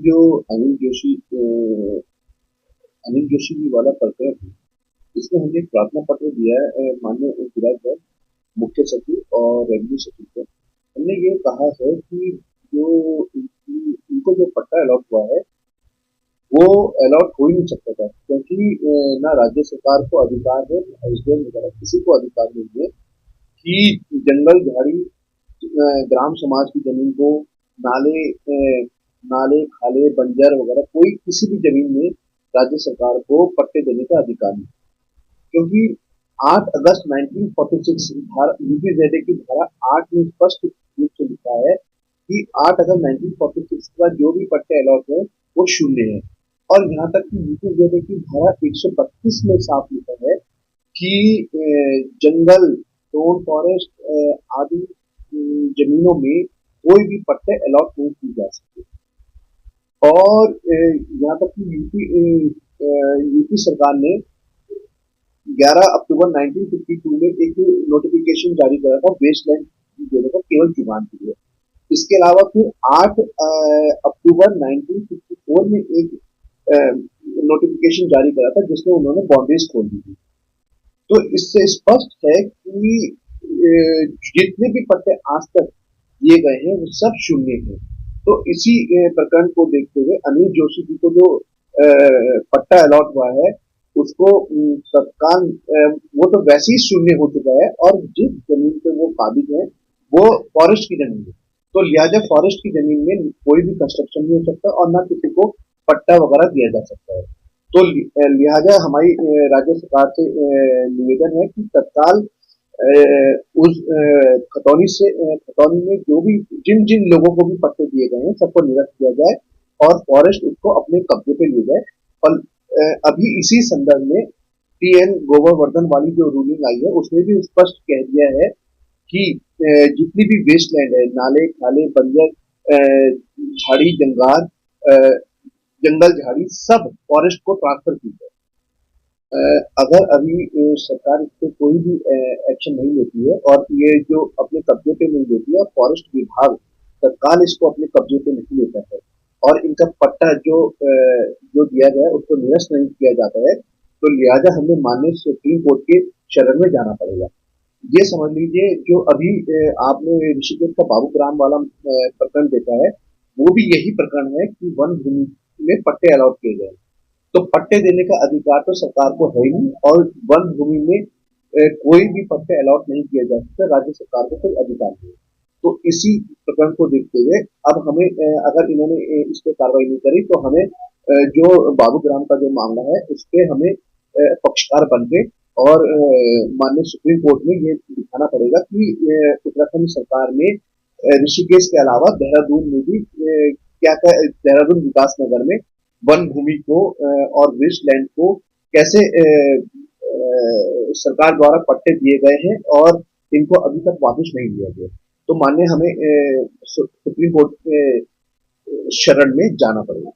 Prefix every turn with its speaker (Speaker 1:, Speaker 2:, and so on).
Speaker 1: जो अनिल जोशी अनिल जोशी जी वाला प्रकरण है, इसमें हमने एक प्रार्थना पत्र दिया है माननीय जिलाध्यक्ष, मुख्य सचिव और रेवेन्यू सचिव को। हमने ये कहा है कि जो इनको जो पट्टा अलॉट हुआ है, वो अलॉट हो ही नहीं सकता था, क्योंकि ना राज्य सरकार को अधिकार है, ना एसडीएम वगैरह किसी को अधिकार नहीं है कि जंगल झाड़ी ग्राम समाज की जमीन को नाले नाले खाले बंजर वगैरह कोई किसी भी जमीन में राज्य सरकार को पट्टे देने का अधिकार नहीं, क्योंकि 8 अगस्त 1946 यूपीजेड की धारा 8 में स्पष्ट रूप से लिखा है कि 8 अगस्त 1946 के बाद जो भी पट्टे अलॉट है वो शून्य है। और यहाँ तक कि यूपीजेड की धारा 132 में साफ लिखा है कि जंगल, टोन फॉरेस्ट आदि जमीनों में कोई भी पट्टे अलॉट नहीं की जा सकते। और यहाँ तक कि यूपी सरकार ने 11 अक्टूबर 1952 में एक नोटिफिकेशन जारी करा था वेस्टलैंड देने का केवल जुबान के लिए। इसके अलावा फिर 8 अक्टूबर 1954 में एक नोटिफिकेशन जारी करा था जिसमें उन्होंने बाउंड्रीज खोल दी थी। तो इससे स्पष्ट है कि जितने भी पट्टे आज तक दिए गए हैं वो सब शून्य है। तो इसी प्रकरण को देखते हुए अनिल जोशी जी को जो पट्टा अलॉट हुआ है उसको तत्काल वो तो वैसे ही शून्य हो चुका है, और जिस जमीन पे वो काबिज है वो फॉरेस्ट की जमीन है, तो लिहाजा फॉरेस्ट की जमीन में कोई भी कंस्ट्रक्शन नहीं हो सकता और ना किसी को पट्टा वगैरह दिया जा सकता है। तो लिहाजा हमारी राज्य सरकार से निवेदन है कि तत्काल उस खतौनी में जो भी जिन जिन लोगों को भी पट्टे दिए गए हैं सबको निरस्त किया जाए और फॉरेस्ट उसको अपने कब्जे पे ले जाए। और अभी इसी संदर्भ में टीएन गोवर्धन वाली जो रूलिंग आई है उसमें भी स्पष्ट कह दिया है कि जितनी भी वेस्टलैंड है, नाले खाले बंजर झाड़ी जंगाल जंगल झाड़ी सब फॉरेस्ट को ट्रांसफर की जाए। अगर अभी सरकार इस पे कोई भी एक्शन नहीं लेती है और ये जो अपने कब्जे पे नहीं लेती है और फॉरेस्ट विभाग तत्काल इसको अपने कब्जे पे नहीं लेता है और इनका पट्टा जो दिया गया है उसको निरस्त नहीं किया जाता है, तो लिहाजा हमें माननीय सुप्रीम कोर्ट के शरण में जाना पड़ेगा। ये समझ लीजिए जो अभी आपने ऋषिकेश का बाबू ग्राम वाला प्रकरण देखा है, वो भी यही प्रकरण है कि वन भूमि में पट्टे अलॉट किए गए, तो पट्टे देने का अधिकार तो सरकार को है ही नहीं और वन भूमि में कोई भी पट्टे अलॉट नहीं किए जा सकते, राज्य सरकार को कोई अधिकार नहीं है। तो इसी प्रकरण को देखते हुए अब हमें अगर इन्होंने इस पे कार्रवाई नहीं करी तो हमें जो बाबू ग्राम का जो मामला है उस पे हमें पक्षकार बन के और माननीय सुप्रीम कोर्ट में ये दिखाना पड़ेगा कि उत्तराखंड सरकार ने ऋषिकेश के अलावा देहरादून में भी क्या देहरादून विकास नगर में वन भूमि को और वेस्टलैंड को कैसे सरकार द्वारा पट्टे दिए गए हैं और इनको अभी तक वापस नहीं दिया गया। तो माननीय हमें सुप्रीम कोर्ट के शरण में जाना पड़ेगा।